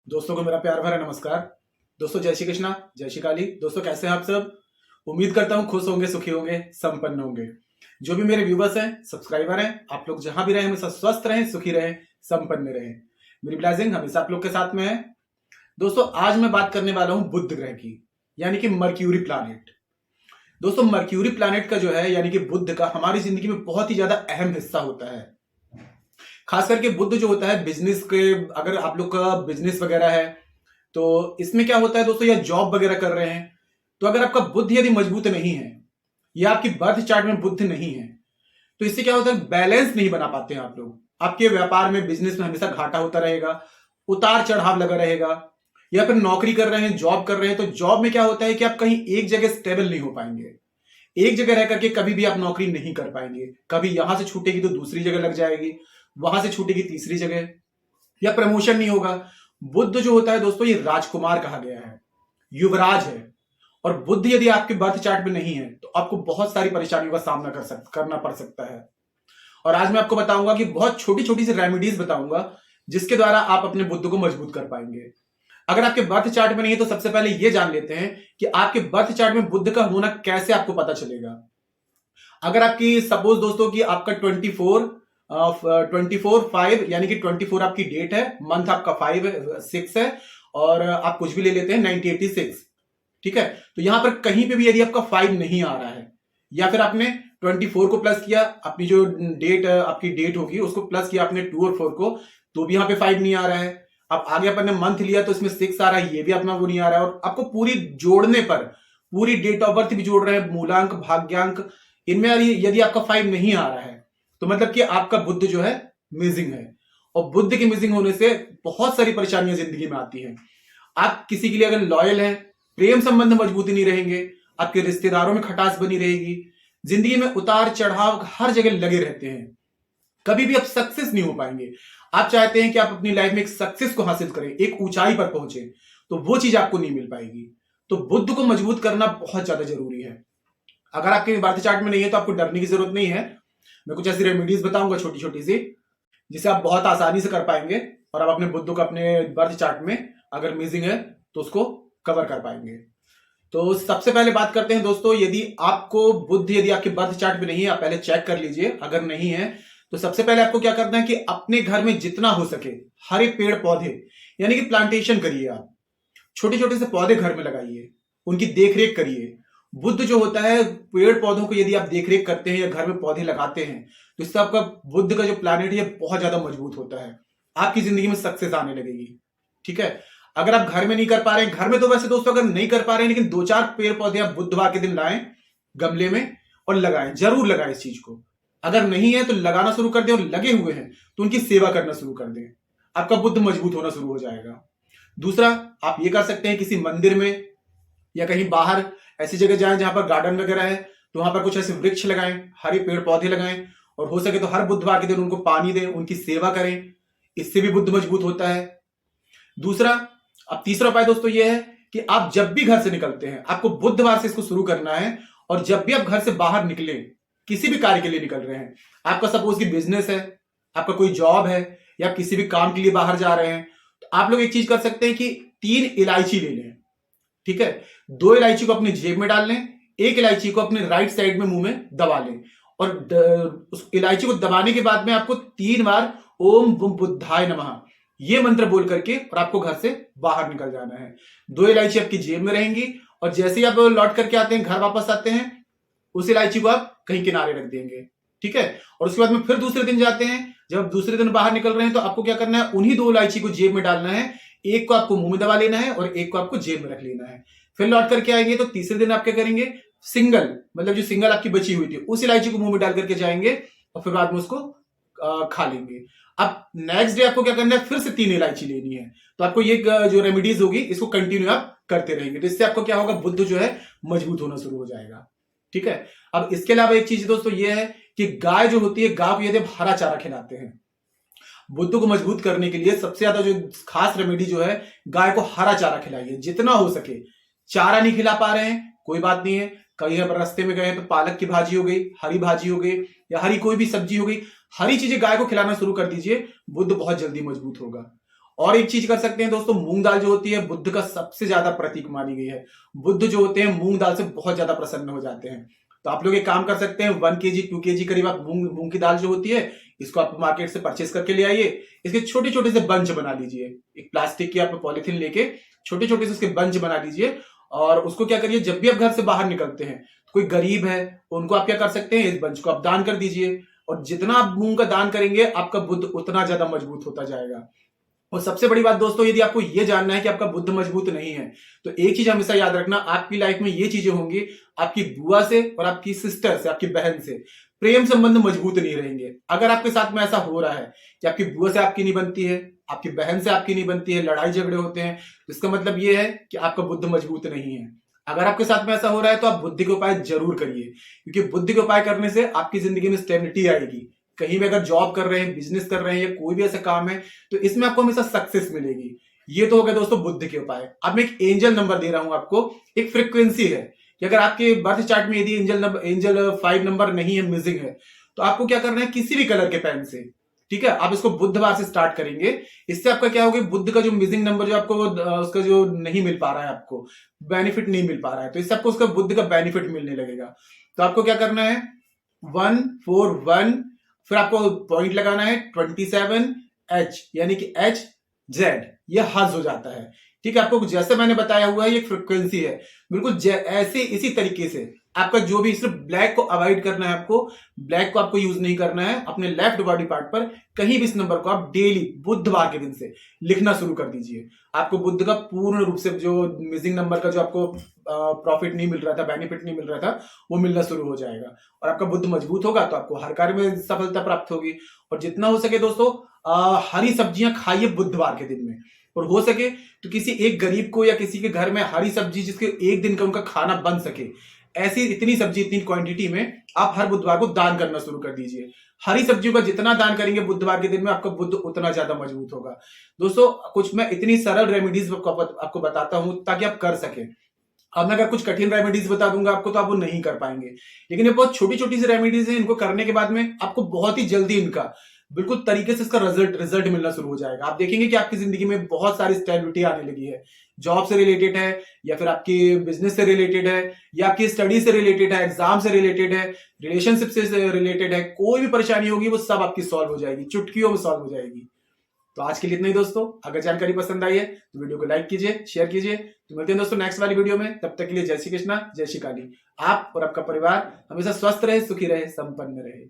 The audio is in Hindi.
दोस्तों को मेरा प्यार भरा नमस्कार। दोस्तों जय श्री कृष्णा, जय श्री काली। दोस्तों कैसे हैं आप सब? उम्मीद करता हूं खुश होंगे, सुखी होंगे, संपन्न होंगे। जो भी मेरे व्यूवर्स हैं, सब्सक्राइबर हैं, आप लोग जहां भी रहें हमेशा स्वस्थ रहें, सुखी रहें, संपन्न रहें। मेरी ब्लेसिंग हमेशा आप लोग के साथ में है। दोस्तों आज मैं बात करने वाला हूं बुध ग्रह की, यानी कि मर्क्यूरी प्लैनेट। दोस्तों मर्क्यूरी प्लैनेट का जो है यानी कि बुध का हमारी जिंदगी में बहुत ही ज्यादा अहम हिस्सा होता है। खास करके बुध जो होता है बिजनेस के, अगर आप लोग का बिजनेस वगैरह है तो इसमें क्या होता है दोस्तों, या जॉब वगैरह कर रहे हैं तो अगर आपका बुध यदि मजबूत नहीं है या आपकी बर्थ चार्ट में बुध नहीं है तो इससे क्या होता है, बैलेंस नहीं बना पाते हैं आप लोग। आपके व्यापार में, बिजनेस में हमेशा घाटा होता रहेगा, उतार चढ़ाव लगा रहेगा। या फिर नौकरी कर रहे हैं, जॉब कर रहे हैं तो जॉब में क्या होता है कि आप कहीं एक जगह स्टेबल नहीं हो पाएंगे। एक जगह रह करके कभी भी आप नौकरी नहीं कर पाएंगे। कभी यहां से छूटेगी तो दूसरी जगह लग जाएगी, वहां से छूटेगी तीसरी जगह, या प्रमोशन नहीं होगा। बुध जो होता है दोस्तों ये राजकुमार कहा गया है, युवराज है। और बुध यदि आपके बर्थ चार्ट में नहीं है तो आपको बहुत सारी परेशानियों का सामना करना पड़ सकता है। और आज मैं आपको बताऊंगा कि बहुत छोटी छोटी सी रेमेडीज बताऊंगा जिसके द्वारा आप अपने बुध को मजबूत कर पाएंगे। अगर आपके बर्थ चार्ट में नहीं है तो सबसे पहले यह जान लेते हैं कि आपके बर्थ चार्ट में बुध का होना कैसे आपको पता चलेगा। अगर आपकी सपोज दोस्तों कि आपका 24/5 यानी कि 24 आपकी डेट है, मंथ आपका 6 है, और आप कुछ भी ले लेते हैं 1986, ठीक है। तो यहां पर कहीं पे भी यदि आपका 5 नहीं आ रहा है या फिर आपने 24 को प्लस किया, अपनी जो डेट आपकी डेट होगी उसको प्लस किया आपने 2 और 4 को, तो भी यहां पे 5 नहीं आ रहा है। अब आगे अपन ने मंथ लिया तो इसमें 6 आ रहा है, ये भी अपना वो नहीं आ रहा है। और आपको पूरी जोड़ने पर पूरी डेट ऑफ बर्थ भी जोड़ रहे हैं, मूलांक, भाग्यांक, इनमें यदि आपका 5 नहीं आ रहा है तो मतलब कि आपका बुध जो है मिसिंग है। और बुध के मिसिंग होने से बहुत सारी परेशानियां जिंदगी में आती हैं। आप किसी के लिए अगर लॉयल हैं, प्रेम संबंध मजबूती नहीं रहेंगे, आपके रिश्तेदारों में खटास बनी रहेगी, जिंदगी में उतार चढ़ाव हर जगह लगे रहते हैं, कभी भी आप सक्सेस नहीं हो पाएंगे। आप चाहते हैं कि आप अपनी लाइफ में एक सक्सेस को हासिल करें, एक ऊंचाई पर पहुंचे, तो वो चीज आपको नहीं मिल पाएगी। तो बुध को मजबूत करना बहुत ज्यादा जरूरी है। अगर आपके बर्थ चार्ट में नहीं है तो आपको डरने की जरूरत नहीं है। मैं कुछ ऐसी रेमेडीज बताऊंगा छोटी छोटी सी, जिसे आप बहुत आसानी से कर पाएंगे और आप अपने बुध को अपने बर्थ चार्ट में अगर मिसिंग है तो उसको कवर कर पाएंगे। तो सबसे पहले बात करते हैं दोस्तों, यदि आपको बुध यदि आपके बर्थ चार्ट में नहीं है, आप पहले चेक कर लीजिए। अगर नहीं है तो सबसे पहले आपको क्या करना है कि अपने घर में जितना हो सके हरे पेड़ पौधे यानी कि प्लांटेशन करिए। आप छोटे छोटे से पौधे घर में लगाइए, उनकी देखरेख करिए। बुध जो होता है, पेड़ पौधों को यदि आप देखरेख करते हैं या घर में पौधे लगाते हैं तो इससे आपका बुध का जो प्लैनेट है बहुत ज्यादा मजबूत होता है, आपकी जिंदगी में सक्सेस आने लगेगी, ठीक है। अगर आप घर में नहीं कर पा रहे हैं, घर में तो वैसे दोस्तों अगर नहीं कर पा रहे हैं लेकिन 2-4 पेड़ पौधे आप बुधवार के दिन लाएं गमले में और लगाएं, जरूर लगाएं इस चीज को। अगर नहीं है तो लगाना शुरू कर दें, और लगे हुए हैं तो उनकी सेवा करना शुरू कर दें, आपका बुध मजबूत होना शुरू हो जाएगा। दूसरा, आप ये कर सकते हैं किसी मंदिर में या कहीं बाहर ऐसी जगह जाएं जहां पर गार्डन वगैरह है, तो वहां पर कुछ ऐसे वृक्ष लगाएं, हरे पेड़ पौधे लगाएं, और हो सके तो हर बुधवार के दिन उनको पानी दें, उनकी सेवा करें। इससे भी बुध मजबूत होता है। दूसरा, अब तीसरा उपाय दोस्तों ये है कि आप जब भी घर से निकलते हैं, आपको बुधवार से इसको शुरू करना है। और जब भी आप घर से बाहर निकले, किसी भी कार्य के लिए निकल रहे हैं, आपका सपोज की बिजनेस है, आपका कोई जॉब है, या किसी भी काम के लिए बाहर जा रहे हैं, तो आप लोग एक चीज कर सकते हैं कि 3 इलायची ले लें, ठीक है। 2 इलायची को अपनी जेब में डाल लें, 1 इलायची को अपने राइट साइड में मुंह में दबा लें, और उस इलायची को दबाने के बाद में आपको 3 बार ओम बुद्धाय नमः ये मंत्र बोल करके और आपको घर से बाहर निकल जाना है। 2 इलायची आपकी जेब में रहेंगी, और जैसे ही आप लौट करके आते हैं, घर वापस आते हैं, उस इलायची को आप कहीं किनारे रख देंगे, ठीक है। और उसके बाद में फिर दूसरे दिन जाते हैं, जब दूसरे दिन बाहर निकल रहे हैं तो आपको क्या करना है, उन्हीं 2 इलायची को जेब में डालना है, एक को आपको मुंह में दबा लेना है और एक को आपको जेब में रख लेना है। फिर लौट करके आएंगे तो तीसरे दिन आप क्या करेंगे, सिंगल, मतलब जो सिंगल आपकी बची हुई थी उस इलायची को मुंह में डाल करके जाएंगे और फिर बाद में उसको खा लेंगे। अब नेक्स्ट डे आपको क्या करना है, फिर से 3 इलायची लेनी है। तो आपको ये जो रेमेडीज होगी इसको कंटिन्यू आप करते रहेंगे, तो इससे आपको क्या होगा, बुध जो है मजबूत होना शुरू हो जाएगा, ठीक है। अब इसके अलावा एक चीज दोस्तों ये है कि गाय जो होती है, गाय को यदि आप हरा चारा खिलाते हैं, बुध को मजबूत करने के लिए सबसे ज्यादा जो खास रेमेडी जो है, गाय को हरा चारा खिलाइए जितना हो सके। चारा नहीं खिला पा रहे हैं कोई बात नहीं है, कहीं आप रास्ते में गए तो पालक की भाजी हो गई, हरी भाजी हो गई, या हरी कोई भी सब्जी हो गई, हरी चीजें गाय को खिलाना शुरू कर दीजिए, बुध बहुत जल्दी मजबूत होगा। और एक चीज कर सकते हैं दोस्तों, मूंग दाल जो होती है बुध का सबसे ज्यादा प्रतीक मानी गई है। बुध जो होते हैं मूंग दाल से बहुत ज्यादा प्रसन्न हो जाते हैं। तो आप लोग एक काम कर सकते हैं, 1 kg 2 kg करीब आप मूंग की दाल जो होती है इसको आप मार्केट से परचेस करके ले आइए। इसके छोटे छोटे से बंच बना लीजिए, एक प्लास्टिक की आप पॉलिथीन लेके छोटे छोटे से उसके बंच बना लीजिए। और उसको क्या करिए, जब भी आप घर से बाहर निकलते हैं, कोई गरीब है उनको आप क्या कर सकते हैं, इस बंच को आप दान कर दीजिए। और जितना आप मूंग का दान करेंगे आपका बुद्ध उतना ज्यादा मजबूत होता जाएगा। और सबसे बड़ी बात दोस्तों, यदि आपको यह जानना है कि आपका बुद्ध मजबूत नहीं है, तो एक चीज हमेशा याद रखना, आपकी लाइफ में ये चीजें होंगी, आपकी बुआ से और आपकी सिस्टर से, आपकी बहन से प्रेम संबंध मजबूत नहीं रहेंगे। अगर आपके साथ में ऐसा हो रहा है कि आपकी बुआ से आपकी नहीं बनती है, आपकी बहन से आपकी नहीं बनती है, लड़ाई झगड़े होते हैं, तो इसका मतलब यह है कि आपका बुद्ध मजबूत नहीं है। अगर आपके साथ में ऐसा हो रहा है तो आप बुद्धि के उपाय जरूर करिए, क्योंकि बुद्धि के उपाय करने से आपकी जिंदगी में स्टेबिलिटी आएगी। कहीं भी अगर जॉब कर रहे हैं, बिजनेस कर रहे हैं या कोई भी ऐसा काम है, तो इसमें आपको हमेशा सक्सेस मिलेगी। ये तो हो गया दोस्तों बुद्धि के उपाय। अब मैं एक एंजल नंबर दे रहा हूं आपको, एक फ्रीक्वेंसी है कि अगर आपके बर्थ चार्ट में यदि एंजल 5 नंबर नहीं है, मिसिंग है, तो आपको क्या करना है, किसी भी कलर के पेन से, ठीक है, आप इसको बुधवार से स्टार्ट करेंगे। इससे आपका क्या होगा, बुद्ध का जो मिसिंग नंबर जो आपको उसका जो नहीं मिल पा रहा है, आपको बेनिफिट नहीं मिल पा रहा है, तो इससे आपको उसका बुद्ध का बेनिफिट मिलने लगेगा। तो आपको क्या करना है, 141, फिर आपको पॉइंट लगाना है 27H, यानी कि HZ, ये हज हो जाता है। ठीक है, आपको जैसे मैंने बताया हुआ है ये फ्रिक्वेंसी है, बिल्कुल ऐसे इसी तरीके से आपका जो भी, सिर्फ ब्लैक को अवॉइड करना है, आपको ब्लैक को आपको यूज नहीं करना है। अपने लेफ्ट बॉडी पार्ट पर कहीं भी इस नंबर को आप डेली बुधवार के दिन से लिखना शुरू कर दीजिए। आपको बुद्ध का पूर्ण रूप से जो मिसिंग नंबर का जो आपको प्रॉफिट नहीं मिल रहा था, बेनिफिट नहीं मिल रहा था, वो मिलना शुरू हो जाएगा। और आपका बुद्ध मजबूत होगा तो आपको हर कार्य में सफलता प्राप्त होगी। और जितना हो सके दोस्तों हरी सब्जियां खाइए बुधवार के दिन में, और हो सके तो किसी एक गरीब को या किसी के घर में हरी सब्जी जिसके एक दिन का उनका खाना बन सके, ऐसी इतनी सब्जी, इतनी क्वांटिटी में आप हर बुधवार को दान करना शुरू कर दीजिए। हरी सब्जियों का जितना दान करेंगे बुधवार के दिन में, आपका बुद्ध उतना ज्यादा मजबूत होगा। दोस्तों कुछ मैं इतनी सरल रेमेडीज आपको बताता हूं ताकि आप कर सके। अब मैं अगर कुछ कठिन रेमेडीज बता दूंगा आपको तो आप वो नहीं कर पाएंगे, लेकिन ये बहुत छोटी छोटी सी रेमेडीज हैं, इनको करने के बाद में आपको बहुत ही जल्दी इनका बिल्कुल तरीके से इसका रिजल्ट मिलना शुरू हो जाएगा। आप देखेंगे कि आपकी जिंदगी में बहुत सारी स्टेबिलिटी आने लगी है, जॉब से रिलेटेड है, या फिर आपकी बिजनेस से रिलेटेड है, या आपकी स्टडी से रिलेटेड है, एग्जाम से रिलेटेड है, रिलेशनशिप से रिलेटेड है, कोई भी परेशानी होगी वो सब आपकी सॉल्व हो जाएगी, चुटकियों में सॉल्व हो जाएगी। तो आज के लिए इतना ही दोस्तों। अगर जानकारी पसंद आई है तो वीडियो को लाइक कीजिए, शेयर कीजिए। तो मिलते हैं दोस्तों नेक्स्ट वाली वीडियो में, तब तक के लिए जय श्री कृष्णा, जय श्री काली। आप और आपका परिवार हमेशा स्वस्थ रहे, सुखी रहे, संपन्न रहे।